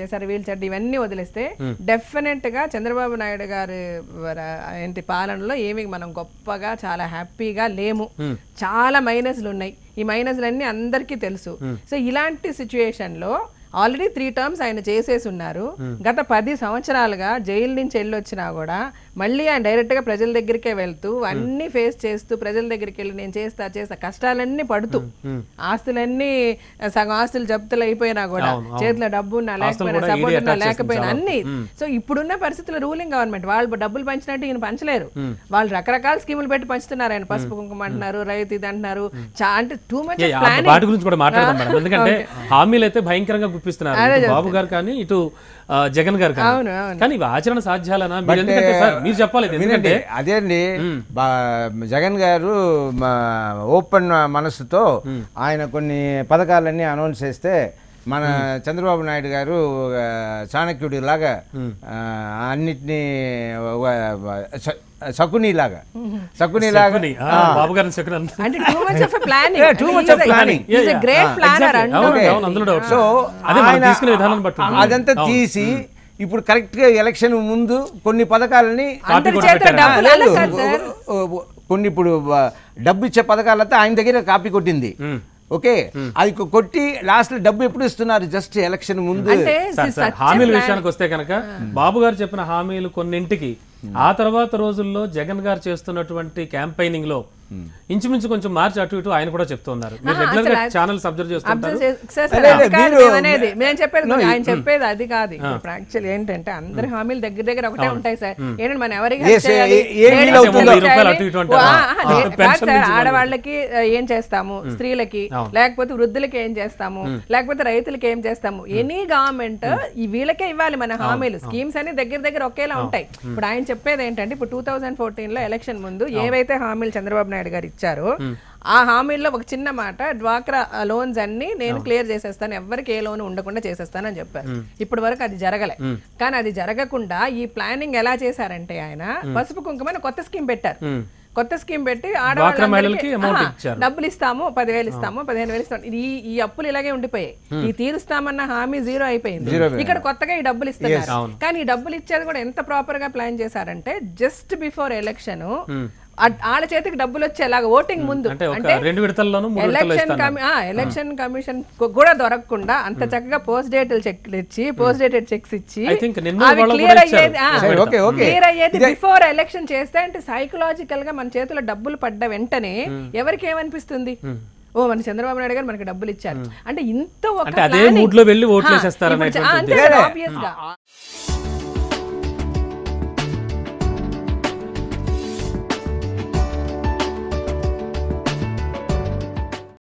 చేశారు వీళ్ళు చెడ్డ ఇవన్నీ వదిలేస్తే డెఫినెట్ గా చంద్రబాబు నాయుడు గారి ఏంటి పాలనలో ఏమి మనం గొప్పగా చాలా హ్యాపీగా లేము, చాలా మైనస్లు ఉన్నాయి. ఈ మైనస్లన్నీ అందరికీ తెలుసు. సో ఇలాంటి సిచ్యుయేషన్ లో ఆల్రెడీ 3 టర్మ్స్ ఆయన చేసేసి ఉన్నారు. గత 10 సంవత్సరాలుగా జైలు నుంచి వెళ్ళొచ్చినా కూడా మళ్ళీ ఆయన డైరెక్ట్ గా ప్రజల దగ్గరికే వెళ్తూ అన్ని ఫేస్ చేస్తూ ప్రజల దగ్గరికి వెళ్ళి నేను చేస్తా కష్టాలన్నీ పడుతూ ఆస్తులన్నీ సగం ఆస్తులు జప్తులు అయిపోయినా కూడా చేతిలో డబ్బు ఉన్నా లేకపోయినా సపోర్ట్ ఉన్నా లేకపోయినా అన్ని. సో ఇప్పుడున్న పరిస్థితుల్లో రూలింగ్ గవర్నమెంట్ వాళ్ళు డబ్బులు పంచినట్టు ఈయన పంచలేరు. వాళ్ళు రకరకాల స్కీములు పెట్టి పంచుతున్నారు. ఆయన పసుపు కుంకుమ అంటున్నారు, రైతు ఇది అంటున్నారు. అంటే టూ మచ్ వాటి గురించి కూడా మాట్లాడదాం మేడం. ఎందుకంటే హామీలు అయితే భయంకరంగా గుప్పిస్తున్నారు బాబు గారు కానీ ఇటు జగన్ గారు కానీ ఇవి ఆచరణ సాధ్యాలనా మీరు చెప్పాలి. ఎందుకంటే అదే అండి, జగన్ గారు ఓపెన్ మనసుతో ఆయన కొన్ని పథకాలన్నీ అనౌన్స్ చేస్తే మన చంద్రబాబు నాయుడు గారు చాణక్యుడి లాగా అన్నిటినీ శకునిలాగా బాబు గారిని సో అదంతా తీసి ఇప్పుడు కరెక్ట్ గా ఎలక్షన్ ముందు కొన్ని పథకాలని కొన్ని ఇప్పుడు డబ్బు ఇచ్చే పథకాలతో ఆయన దగ్గర కాపీ కొట్టింది. ఓకే, అది కొట్టి లాస్ట్ లో డబ్బు ఎప్పుడు ఇస్తున్నారు? జస్ట్ ఎలక్షన్ ముందు. హామీల విషయానికి వస్తే కనుక బాబు గారు చెప్పిన హామీలు కొన్నింటికి ఆ తర్వాత రోజుల్లో జగన్ గారు చేస్తున్నటువంటి క్యాంపెయినింగ్ లో ఇంచుమించు కొంచెం మార్చి అటు ఇటు ఆయన కూడా చెప్తున్నారు. మీరు రెగ్యులర్ గా ఛానల్స్ అబ్జర్వ్ చేస్తుంటారు. ఆయన చెప్పేది అది కాదు. ఇప్పుడు యాక్చువల్లీ ఏంటంటే అందరి హామీలు దగ్గర ఒకటే ఉంటాయి సార్. ఏంటంటే మనం ఎవరికి ఆడవాళ్ళకి ఏం చేస్తాము, స్త్రీలకి లేకపోతే వృద్ధులకి ఏం చేస్తాము, లేకపోతే రైతులకి ఏం చేస్తాము, ఎనీ గవర్నమెంట్ వీళ్ళకే ఇవ్వాలి మన హామీలు. స్కీమ్స్ అన్ని దగ్గర ఒకేలా ఉంటాయి. ఇప్పుడు ఆయన చెప్పేది ఏంటంటే ఇప్పుడు 2014 లో ఎలక్షన్ ముందు ఏవైతే హామీలు చంద్రబాబు నాయుడు గారు ఇచ్చారో ఆ హామీల్లో ఒక చిన్న మాట, డ్వాక్రా లోన్స్ అన్ని నేను క్లియర్ చేసేస్తాను, ఎవరికి ఏ లోన్ ఉండకుండా చేసేస్తాను అని చెప్పారు. ఇప్పటి వరకు అది జరగలే. కానీ అది జరగకుండా ఈ ప్లానింగ్ ఎలా చేశారంటే ఆయన పసుపు కుంకుమ కొత్త స్కీమ్ పెట్టారు. కొత్త స్కీమ్ పెట్టి ఆడవాళ్ళకి డబ్బులు ఇస్తాము, 10,000 ఇస్తాము, 15,000 ఇస్తాము. ఈ అప్పులు ఇలాగే ఉండిపోయాయి. ఈ తీరుస్తామన్న హామీ జీరో అయిపోయింది. ఇక్కడ కొత్తగా ఈ డబ్బులు ఇస్తున్నారు. కానీ ఈ డబ్బులు ఇచ్చేది కూడా ఎంత ప్రాపర్ గా ప్లాన్ చేశారంటే జస్ట్ బిఫోర్ ఎలక్షన్ వాళ్ళ చేతికి డబ్బులు వచ్చేలాగా ఓటింగ్ ముందు ఎలక్షన్ కమిషన్ కూడా దొరకకుండా అంత చక్కగా పోస్ట్ డేటెడ్ చెక్స్ ఇచ్చి క్లియర్ అయ్యేది బిఫోర్ ఎలక్షన్ చేస్తే. అంటే సైకలాజికల్ గా మన చేతిలో డబ్బులు పడ్డ వెంటనే ఎవరికి ఏమనిపిస్తుంది, ఓ మన చంద్రబాబు నాయుడు గారు మనకి డబ్బులు ఇచ్చారు అంటే ఇంత ఒక